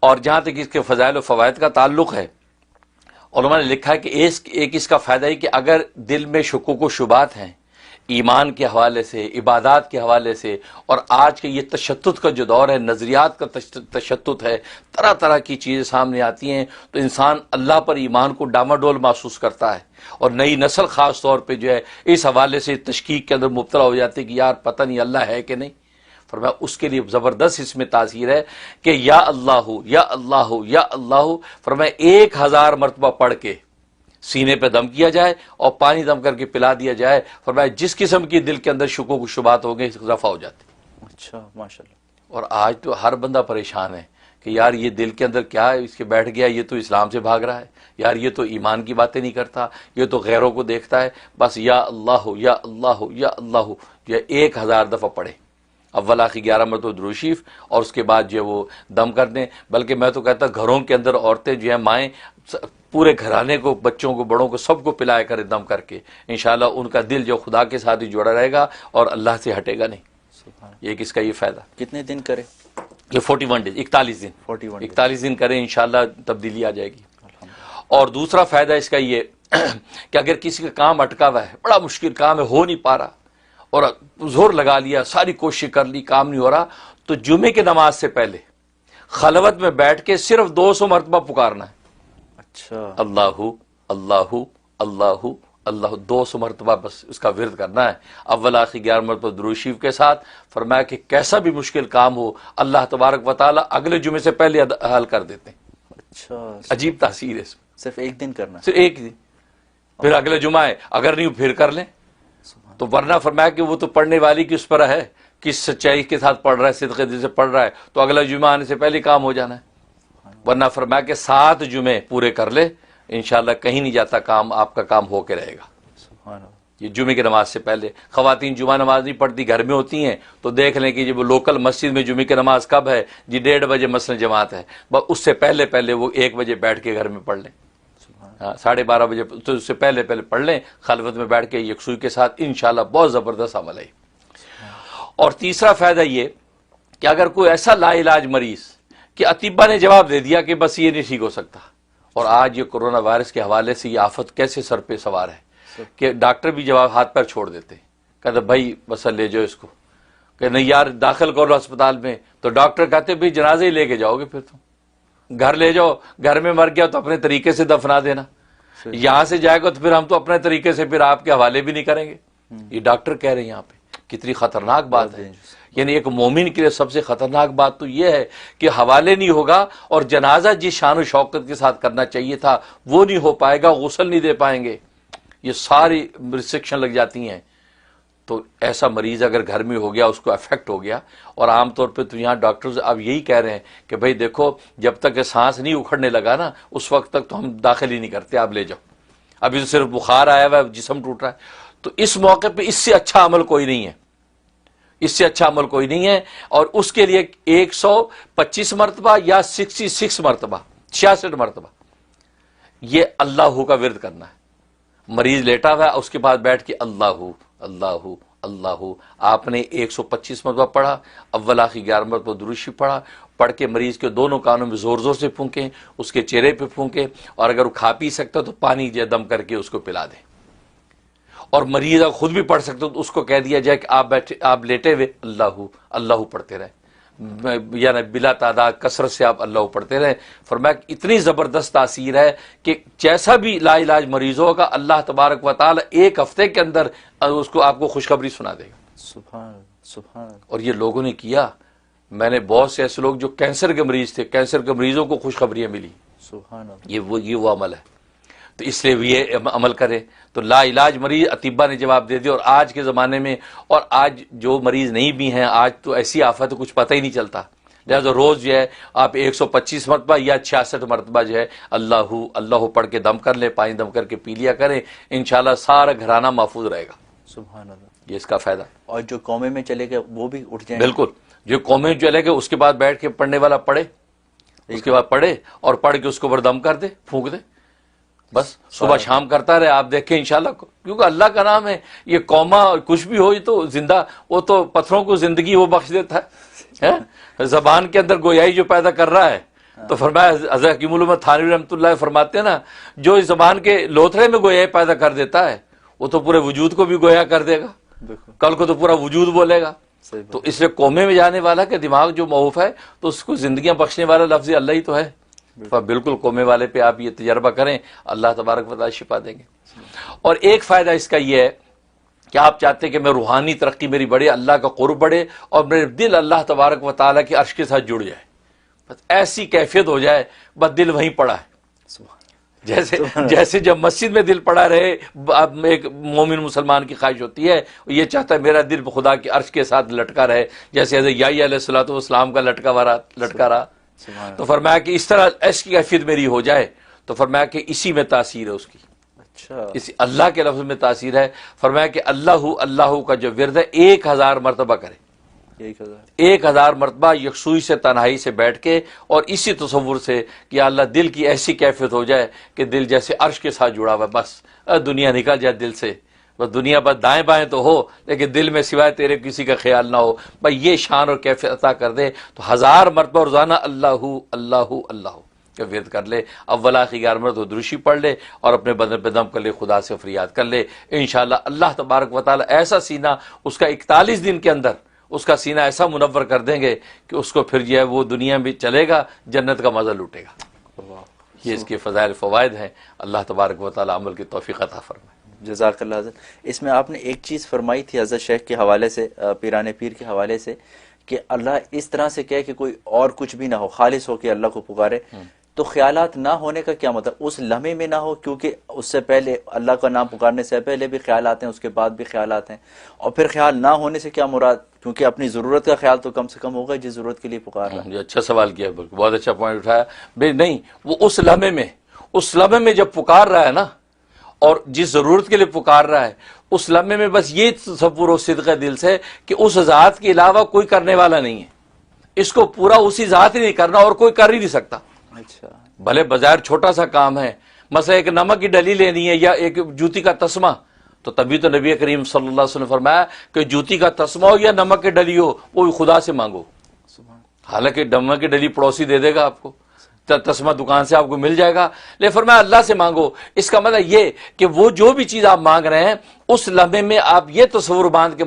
اور جہاں تک اس کے فضائل و فوائد کا تعلق ہے، علماء نے لکھا ہے کہ ایک اس کا فائدہ ہے کہ اگر دل میں شکوک و شبہات ہیں ایمان کے حوالے سے، عبادات کے حوالے سے، اور آج کے یہ تشدد کا جو دور ہے، نظریات کا تشدد ہے، طرح طرح کی چیزیں سامنے آتی ہیں، تو انسان اللہ پر ایمان کو ڈاماڈول محسوس کرتا ہے، اور نئی نسل خاص طور پہ جو ہے اس حوالے سے تشکیک کے اندر مبتلا ہو جاتی ہے کہ یار پتہ نہیں اللہ ہے کہ نہیں۔ فرمایا اس کے لیے زبردست اس میں تاثیر ہے کہ یا اللہ یا اللہ یا اللہ، فرمایا 1000 مرتبہ پڑھ کے سینے پہ دم کیا جائے اور پانی دم کر کے پلا دیا جائے، فرمایا جس قسم کی دل کے اندر شکوک و شبہات ہو گئے رفع ہو جاتے۔ اچھا ماشاءاللہ۔ اور آج تو ہر بندہ پریشان ہے کہ یار یہ دل کے اندر کیا ہے، اس کے بیٹھ گیا، یہ تو اسلام سے بھاگ رہا ہے، یار یہ تو ایمان کی باتیں نہیں کرتا، یہ تو غیروں کو دیکھتا ہے، بس یا اللہ یا اللہ یا اللہ یہ 1000 دفعہ پڑھے، اول آخر 11 مرتبہ درود شریف، اور اس کے بعد جو ہے وہ دم کر دیں۔ بلکہ میں تو کہتا گھروں کے اندر عورتیں جو ہیں، مائیں پورے گھرانے کو، بچوں کو، بڑوں کو، سب کو پلایا کرے دم کر کے، انشاءاللہ ان کا دل جو خدا کے ساتھ ہی جڑا رہے گا اور اللہ سے ہٹے گا نہیں۔ یہ کس کا یہ فائدہ۔ کتنے دن کرے؟ یہ 41 ڈیز، 41 دن، 41 دن کریں، انشاءاللہ تبدیلی آ جائے گی۔ اور دوسرا فائدہ اس کا یہ کہ اگر کسی کا کام اٹکا ہوا ہے، بڑا مشکل کام ہے، ہو نہیں پا رہا، اور زور لگا لیا، ساری کوشش کر لی، کام نہیں ہو رہا، تو جمعے کی نماز سے پہلے خلوت میں بیٹھ کے صرف 200 مرتبہ پکارنا ہے۔ اچھا، اللہ اللہ اللہ اللہ، 200 مرتبہ بس اس کا ورد کرنا ہے، اول آخر 11 مرتبہ درود شریف کے ساتھ۔ فرمایا کہ کیسا بھی مشکل کام ہو اللہ تبارک و تعالی اگلے جمعے سے پہلے حل کر دیتے ہیں۔ اچھا، عجیب تاثیر ہے اس میں۔ صرف ایک دن کرنا؟ صرف ایک دن، پھر اگلے جمعہ ہے، اگر نہیں پھر کر لیں تو، ورنہ فرمایا کہ وہ تو پڑھنے والی کی اس پر ہے، کس سچائی کے ساتھ پڑھ رہا ہے، صدق دل سے پڑھ رہا ہے، تو اگلا جمعہ آنے سے پہلے کام ہو جانا ہے، ورنہ فرمایا کہ 7 جمعے پورے کر لے، انشاءاللہ کہیں نہیں جاتا کام، آپ کا کام ہو کے رہے گا۔ سبحان اللہ۔ یہ جمعے کی نماز سے پہلے، خواتین جمعہ نماز نہیں پڑھتی، گھر میں ہوتی ہیں، تو دیکھ لیں کہ جب وہ لوکل مسجد میں جمعے کی نماز کب ہے جی، 1:30 بجے مثلا جماعت ہے، بس اس سے پہلے وہ 1 بجے بیٹھ کے گھر میں پڑھ لیں، 12:30 بجے، تو اس سے پہلے پڑھ لیں خلوت میں بیٹھ کے یکسوئی کے ساتھ، انشاءاللہ بہت زبردست عمل ہے۔ اور تیسرا فائدہ یہ کہ اگر کوئی ایسا لا علاج مریض کہ اطباء نے جواب دے دیا کہ بس یہ نہیں ٹھیک ہو سکتا، اور آج یہ کرونا وائرس کے حوالے سے یہ آفت کیسے سر پہ سوار ہے کہ ڈاکٹر بھی جواب ہاتھ پیر چھوڑ دیتے، کہتے بھائی بس لے جاؤ اس کو، کہ نہیں یار داخل کرو اسپتال میں، تو ڈاکٹر کہتے بھائی جنازے ہی لے کے جاؤ گے، پھر تم گھر لے جاؤ، گھر میں مر گیا تو اپنے طریقے سے دفنا دینا، یہاں سے جائے گا تو پھر ہم تو اپنے طریقے سے پھر آپ کے حوالے بھی نہیں کریں گے۔ یہ ڈاکٹر کہہ رہے ہیں یہاں پہ، کتنی خطرناک بات ہے۔ یعنی ایک مومن کے لیے سب سے خطرناک بات تو یہ ہے کہ حوالے نہیں ہوگا، اور جنازہ جس شان و شوکت کے ساتھ کرنا چاہیے تھا وہ نہیں ہو پائے گا، غسل نہیں دے پائیں گے، یہ ساری ریسٹرکشن لگ جاتی ہیں۔ تو ایسا مریض اگر گھر میں ہو گیا، اس کو افیکٹ ہو گیا، اور عام طور پہ تو یہاں ڈاکٹرز اب یہی کہہ رہے ہیں کہ بھئی دیکھو جب تک کہ سانس نہیں اکھڑنے لگا نا، اس وقت تک تو ہم داخل ہی نہیں کرتے، آپ لے جاؤ، ابھی تو صرف بخار آیا ہوا ہے، جسم ٹوٹ رہا ہے۔ تو اس موقع پہ اس سے اچھا عمل کوئی نہیں ہے، اس سے اچھا عمل کوئی نہیں ہے، اور اس کے لیے 125 مرتبہ یا 66 مرتبہ، 66 مرتبہ یہ اللہ کا ورد کرنا ہے۔ مریض لیٹا ہوا ہے، اس کے بعد بیٹھ کے اللہ اللہ اللہ، آپ نے 125 مرتبہ پڑھا، اول آخر 11 مرتبہ درود شریف پڑھا، پڑھ کے مریض کے دونوں کانوں میں زور زور سے پھونکیں، اس کے چہرے پہ پھونکیں، اور اگر وہ کھا پی سکتا تو پانی دم کر کے اس کو پلا دیں، اور مریض اگر خود بھی پڑھ سکتے تو اس کو کہہ دیا جائے کہ آپ لیٹے ہوئے اللہ اللہ پڑھتے رہیں، یعنی بلا تعداد کثرت سے آپ اللہ پڑھتے رہیں۔ فرمایا کہ اتنی زبردست تاثیر ہے کہ جیسا بھی لا علاج مریض ہوگا، اللہ تبارک و تعالی 1 ہفتے کے اندر اس کو آپ کو خوشخبری سنا دے گا۔ سبحان سبحان۔ اور یہ لوگوں نے کیا، میں نے بہت سے ایسے لوگ جو کینسر کے مریض تھے، کینسر کے مریضوں کو خوشخبریاں ملی۔ سبحان اللہ۔ یہ وہ عمل ہے، تو اس لیے یہ عمل کرے۔ تو لا علاج مریض اطباء نے جواب دے دیا، اور آج کے زمانے میں، اور آج جو مریض نہیں بھی ہیں، آج تو ایسی آفت ہے کچھ پتہ ہی نہیں چلتا، لہٰذا روز جو ہے آپ 125 مرتبہ یا 66 مرتبہ جو ہے اللہ اللہ پڑھ کے دم کر لیں، پانی دم کر کے پی لیا کریں، انشاءاللہ سارا گھرانہ محفوظ رہے گا۔ سبحان اللہ۔ یہ اس کا فائدہ۔ اور جو قومے میں چلے گئے وہ بھی اٹھ جائیں؟ بالکل، جو قومیں جو چلے گئے اس کے بعد بیٹھ کے پڑھنے والا پڑھے، اس کے بعد پڑھے اور پڑھ کے اس کو دم کر دے، پھونک دے، بس صبح شام کرتا رہے، آپ دیکھیں انشاءاللہ، کیونکہ اللہ کا نام ہے، یہ قوما کچھ بھی ہو، یہ تو زندہ، وہ تو پتھروں کو زندگی وہ بخش دیتا ہے، زبان کے اندر گویائی جو پیدا کر رہا ہے، تو فرمایا حضرت حکیم الامت تھانوی رحمۃ اللہ فرماتے ہیں نا، جو اس زبان کے لوتھڑے میں گویا پیدا کر دیتا ہے وہ تو پورے وجود کو بھی گویا کر دے گا، بالکل کل کو تو پورا وجود بولے گا۔ صحیح تو اس لیے قومے میں جانے والا کہ دماغ جو معوف ہے تو اس کو زندگیاں بخشنے والا لفظ اللہ ہی تو ہے۔ بالکل قومے والے پہ آپ یہ تجربہ کریں، اللہ تبارک و تعالیٰ شفا دیں گے۔ اور ایک فائدہ اس کا یہ ہے کہ آپ چاہتے ہیں کہ میں روحانی ترقی میری بڑھے، اللہ کا قرب بڑھے، اور میرے دل اللہ تبارک و تعالیٰ کی عرش کے ساتھ جڑ جائے، بس ایسی کیفیت ہو جائے، بس دل وہیں پڑا ہے۔ جیسے جب مسجد میں دل پڑا رہے، ایک مومن مسلمان کی خواہش ہوتی ہے، یہ چاہتا ہے میرا دل خدا کی عرش کے ساتھ لٹکا رہے، جیسے حضرت یحییٰ علیہ الصلوۃ والسلام کا لٹکا رہا۔ تو فرمایا کہ اس طرح ایسی کیفیت میری ہو جائے، تو فرمایا کہ اسی میں تاثیر ہے اس کی، اچھا اس اللہ کے لفظ میں تاثیر ہے۔ فرمایا کہ اللہ اللہ کا جو ورد ہے 1000 مرتبہ کرے، 1000 مرتبہ یکسوئی سے تنہائی سے بیٹھ کے، اور اسی تصور سے کہ اللہ دل کی ایسی کیفیت ہو جائے کہ دل جیسے عرش کے ساتھ جڑا ہوا، بس دنیا نکل جائے دل سے، بس دنیا بس دائیں بائیں تو ہو لیکن دل میں سوائے تیرے کسی کا خیال نہ ہو، بس یہ شان اور کیفیت عطا کر دے۔ تو 1000 مرتبہ روزانہ اللہ اللہ اللہ کا ورد کر لے، اول آخر 11 مرتبہ درشی پڑھ لے، اور اپنے بدن پہ دم کر لے، خدا سے فریاد کر لے، انشاءاللہ اللہ تبارک و تعالی ایسا سینہ اس کا 41 دن کے اندر اس کا سینہ ایسا منور کر دیں گے کہ اس کو پھر جو ہے وہ دنیا میں چلے گا، جنت کا مزہ لوٹے گا۔ یہ اس کے فضائل فوائد ہیں، اللہ تبارک و تعالی عمل کی توفیق عطا فرمائے۔ جزاک اللہ حضرت۔ اس میں آپ نے ایک چیز فرمائی تھی حضرت شیخ کے حوالے سے، پیران پیر کے حوالے سے، کہ اللہ اس طرح سے کہے کہ کوئی اور کچھ بھی نہ ہو، خالص ہو کے اللہ کو پکارے۔ تو خیالات نہ ہونے کا کیا مطلب؟ اس لمحے میں نہ ہو، کیونکہ اس سے پہلے اللہ کا نام پکارنے سے پہلے بھی خیالات ہیں، اس کے بعد بھی خیالات ہیں، اور پھر خیال نہ ہونے سے کیا مراد؟ کیونکہ اپنی ضرورت کا خیال تو کم سے کم ہوگا جس ضرورت کے لیے پکار رہا ہے۔ یہ اچھا سوال کیا، بہت اچھا پوائنٹ اٹھایا۔ بھئی نہیں، وہ اس لمحے میں جب پکار رہا ہے نا، اور جس ضرورت کے لیے پکار رہا ہے، اس لمحے میں بس یہ تصور و صدق دل سے کہ اس ذات کے علاوہ کوئی کرنے والا نہیں ہے، اس کو پورا اسی ذات ہی نہیں کرنا، اور کوئی کر ہی نہیں سکتا۔ اچھا، بھلے بظاہر چھوٹا سا کام ہے، مثلا ایک نمک کی ڈلی لینی ہے یا ایک جوتی کا تسمہ، تو تبھی تو نبی کریم صلی اللہ علیہ وسلم نے فرمایا کہ جوتی کا تسمہ ہو یا نمک کی ڈلی ہو، وہ خدا سے مانگو۔ حالانکہ نمک کی ڈلی پڑوسی دے دے گا آپ کو، تسمہ دکان سے آپ کو مل جائے گا، لیکن فرمایا اللہ سے مانگو۔ اس کا مطلب یہ کہ وہ جو بھی چیز آپ مانگ رہے ہیں، اس لمحے میں آپ یہ تصور باندھ کے